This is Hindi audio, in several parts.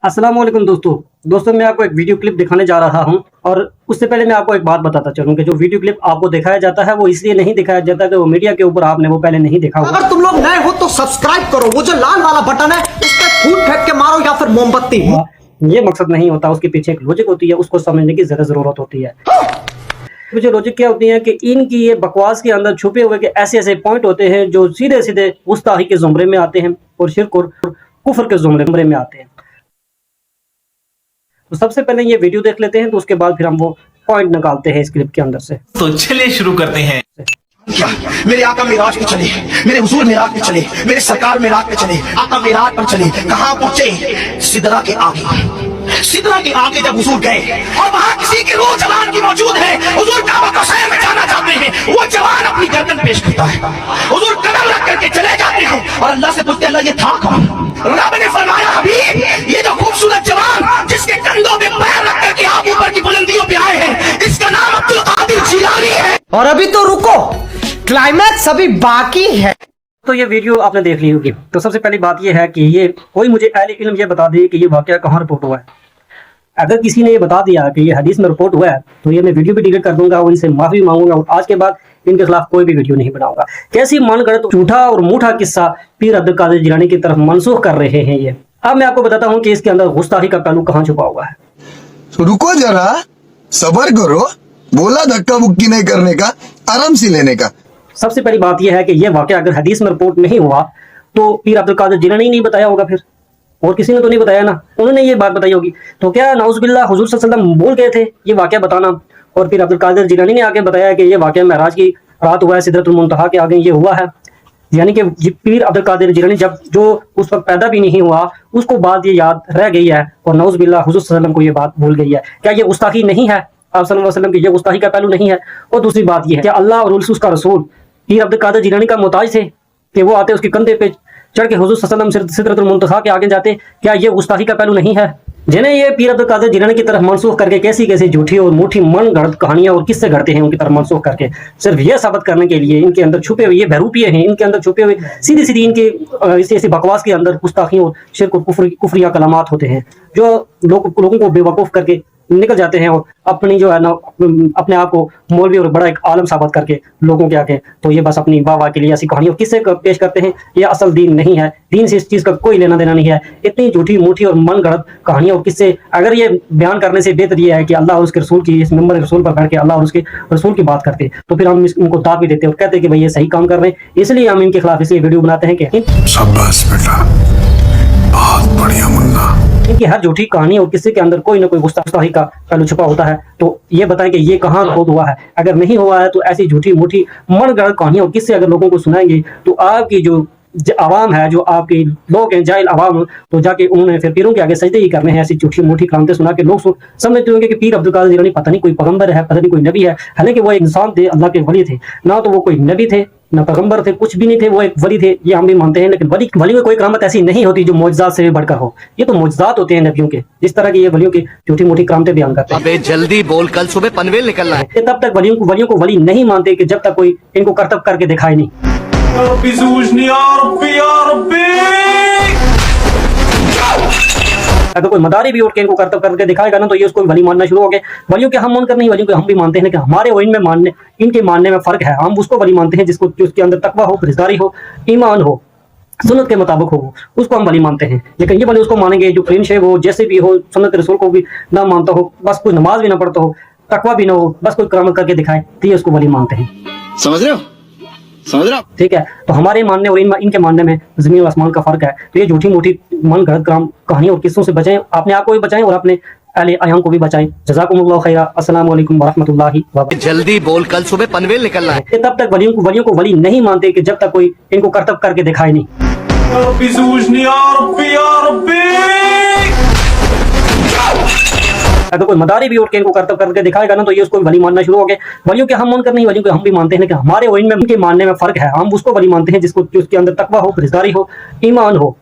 अस्सलाम वालेकुम दोस्तों मैं आपको एक वीडियो क्लिप दिखाने जा रहा हूं और उससे पहले मैं आपको एक बात बताता चलूं कि जो वीडियो क्लिप आपको दिखाया जाता है वो इसलिए नहीं दिखाया जाता कि वो मीडिया के ऊपर आपने वो पहले नहीं देखा होगा। अगर तुम लोग नए हो तो सब्सक्राइब करो, वो जो लाल वाला बटन है उस पर फूट फेंक के मारो या फिर मोमबत्ती। ये मकसद नहीं होता, उसके पीछे एक लॉजिक होती है, उसको समझने की ज्यादा जरूरत होती है। मुझे लॉजिक क्या होती है कि इनकी ये बकवास के अंदर छुपे हुए के ऐसे ऐसे पॉइंट होते हैं जो सीधे सीधे गुस्ताखी के जुमरे में आते हैं और शिर्क और कुफ्र के जुमरे में आते हैं। तो सबसे पहले ये वीडियो देख लेते हैं, तो उसके बाद फिर हम वो पॉइंट निकालते हैं इस क्लिप के अंदर से। तो चलिए शुरू करते हैं। क्या मेरे आका मेराज पे चले, मेरे हुजूर मेराज पे चले, मेरे सरकार मेराज पे चले, आका मेराज पर चले, कहाँ पहुंचे? सिदरा के आगे। सिदरा के आगे जब हुजूर गए और वहाँ किसी की रूह जवान की मौजूद है, हुजूर काबा को शहर में जाना चाहते हैं, वो जवान अपनी गर्दन पेश करता है, हुजूर कदम रख करके चले जाते हैं और अल्लाह से पूछते अल्लाह ये था कौन? रब ने फरमाया हबीब ये जो खूबसूरत जवान जिसके कंधों पे पैर रख करके आप ऊपर की बुलंदियों पे आए हैं, इसका नाम अब्दुल कादिर जिलानी है। और अभी तो रुको, क्लाइमैक्स अभी बाकी है। तो ये वीडियो आपने देख ली होगी। तो सबसे पहली बात ये है कि ये कोई मुझे अहले इल्म ये बता दे कि ये वाकया कहाँ रिपोर्ट हुआ है। अगर किसी ने ये बता दिया कि ये हदीस में रिपोर्ट हुआ है तो ये मैं वीडियो भी डिलीट कर दूंगा और इनसे माफी मांगूंगा और आज के बाद इनके खिलाफ कोई भी वीडियो नहीं बनाऊंगा। कैसी मनगढ़ंत झूठा और मूठा किस्सा पीर अब्दुल कादिर जिलानी की तरफ मनसूख कर रहे हैं ये। अब मैं आपको बताता हूँ कि इसके अंदर गुस्ताखी का पहलू कहाँ छुपा हुआ है। तो रुको जरा, सबर करो, बोला धक्का मुक्की नहीं करने का, आराम से लेने का। सबसे पहली बात यह है कि यह वाकया अगर हदीस में रिपोर्ट नहीं हुआ तो पीर अब्दुल कादिर जिलानी नहीं बताया होगा, फिर और किसी ने तो नहीं बताया ना, उन्होंने ये बात बताई होगी। तो क्या नाउज़ुबिल्लाह हुजूर सल्लल्लाहु अलैहि वसल्लम बोल गए थे ये वाकया बताना और फिर अब्दुल कादिर जिलानी ने आके बताया कि ये वाकया महराज की रात हुआ है, सिदरतुल मुंतहा के आगे ये हुआ है। यानी कि पीर अब्दुल कादिर जिलानी जब जो उस वक्त पैदा भी नहीं हुआ उसको बात ये याद रह गई है और नाउज़ुबिल्लाह हुजूर सल्लल्लाहु अलैहि वसल्लम को ये बात भूल गई है। क्या ये गुस्ताखी नहीं है? आप सल्लल्लाहु अलैहि वसल्लम की ये गुस्ताखी का पहलू नहीं है? और दूसरी बात ये है कि अल्लाह और उसका रसूल पीर अब्दुल कादिर जिलानी का मोहताज थे कि वो आते उसके कंधे पे चढ़ के हुजूर सल्लल्लाहु अलैहि वसल्लम सिदरतुल मुंतहा के आगे जाते? क्या ये गुस्ताखी का पहलू नहीं है? जिन्हें ये पीर अब्दुल कादिर जिलानी की तरफ मनसूख करके कैसी कैसी झूठी और मूठी मनगढ़ंत कहानियां और किस्से गढ़ते हैं उनकी तरफ मनसूख करके, सिर्फ ये साबित करने के लिए इनके अंदर छुपे हुए ये बहरूपिये हैं, इनके अंदर छुपे हुए सीधी सीधी इनके ऐसी बकवास के अंदर गुस्ताखी और शिर्क और कुफरिया कलामात होते हैं जो लोगों को बेवकूफ़ करके निकल जाते हैं और अपनी जो है ना अपने आप को मौलवी और बड़ा एक आलम साबित करके लोगों के आगे तो ये बस अपनी वाह वाह के लिए ऐसी कहानियों किससे पेश करते हैं। ये असल दीन नहीं है, दीन से इस चीज़ का कोई लेना देना नहीं है। इतनी झूठी मूठी और मनगढ़ंत कहानियां और किससे अगर ये बयान करने से बेहतर ये है कि अल्लाह और उसके रसूल की इस नंबर रसूल पर बैठ के अल्लाह और उसके रसूल की बात करते तो फिर हम इनको दाद भी देते और कहते कि भाई ये सही काम कर रहे हैं, इसलिए हम इनके खिलाफ इसलिए वीडियो बनाते हैं कि शाबाश बेटा, बहुत बढ़िया मुन्ना। इनकी हर झूठी कहानी और किसी के अंदर कोई ना कोई गुस्ताखी का पहलू छुपा होता है। तो ये बताएं कि ये कहाँ रिपोर्ट हुआ है। अगर नहीं हुआ है तो ऐसी झूठी मूठी मनगढ़ंत कहानियां और किससे अगर लोगों को सुनाएंगे तो आपकी जो आवाम है, जो आपके लोग हैं जाहिल आवाम, तो जाके उन्होंने फिर पीरों के आगे सजदे ही करने हैं। ऐसी झूठी मूठी कहानियां सुना के लोग समझते होंगे कि पीर अब्दुल कादिर जिलानी पता नहीं कोई पैगंबर है, पता नहीं कोई नबी है। हालांकि वो एक इंसान थे, अल्लाह के वली थे, ना तो वो कोई नबी थे ना पैगंबर थे, कुछ भी नहीं थे, वो एक वली थे, ये हम भी मानते हैं। लेकिन वली में कोई करामत ऐसी नहीं होती जो मौजज़ात से भी बढ़कर हो। ये तो मौजज़ात होते हैं नबियों के, जिस तरह की ये वलियों की झूठी मूठी करामतें बयान करते हैं। अबे जल्दी बोल, कल सुबह पनवेल निकलना है। तब तक वलियों को वली नहीं मानते कि जब तक कोई इनको करतब करके दिखाए नहीं। अगर कोई मदारी भी उठ के इनको करतब करके दिखाएगा ना तो ये उसको वली मानना शुरू हो गए। वलियों के हम मानकर नहीं, वलियों के हम भी मानते हैं, लेकिन हमारे और इनमें मानने इनके मानने में फर्क है। हम उसको वली मानते हैं जिसको उसके अंदर तकवा हो, परहेज़गारी हो, ईमान हो, सुन्नत के मुताबिक हो, उसको हम वली मानते हैं। लेकिन ये वली उसको मानेंगे जो क्लीन शेव हो, जैसे भी हो, सुन्नत रसूल को भी ना मानता हो, बस कोई नमाज भी ना पढ़ता हो, तकवा भी ना हो, बस कोई करामत करके दिखाए तो ये उसको वली मानते हैं। समझ रहे हो? समझ रहे हो? ठीक है, तो हमारे मानने और इनके मानने में जमीन और आसमान का फर्क है। तो ये झूठी मूठी मनगढ़ंत कहानियों और किस्सों से बचाएं, अपने आप को भी बचाएं और अपने अहले अयाम को भी बचाएं। जज़ाकुमुल्लाहु खैरा। अस्सलाम वालेकुम वरहमतुल्लाहि वबरकातुहू। जल्दी बोल, कल सुबह पनवेल निकलना है। तब तक वलियों को वली नहीं मानते कि जब तक कोई इनको करतब करके दिखाए नहीं। अगर कोई मदारी भी उठ के इनको करतब करके दिखाएगा ना तो ये उसको वली मानना शुरू हो गए। वलियों के हम मानकर नहीं, वलियों के हम भी मानते हैं, लेकिन हमारे और इनमें उनके मानने में फर्क है। हम उसको वली मानते हैं जिसको उसके अंदर तकवा हो, परहेज़गारी हो, ईमान हो,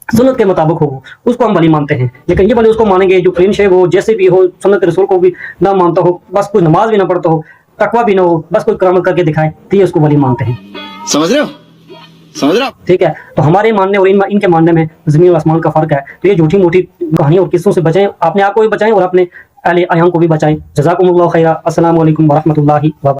सुन्नत के मुताबिक हो, उसको हम वली मानते हैं। लेकिन ये वली उसको मानेंगे जो क्लीन शेव हो, जैसे भी हो, सुन्नत रसूल को भी ना मानता हो, बस कोई नमाज भी ना पढ़ता हो, तकवा भी ना हो, बस कोई करामत करके दिखाए तो ये उसको वली मानते हैं। समझ रहे हो? समझ रहे हो? ठीक है, तो हमारे मानने और इनके मानने में जमीन और आसमान का फर्क है। तो ये झूठी मोटी कहानियों और किस्सों से बचें, अपने आप को भी बचाएं और अपने अहले अयाम को भी बचाएं। जज़ाकुमुल्लाह खैरा। अस्सलामु अलैकुम व रहमतुल्लाहि व बरकातुहू।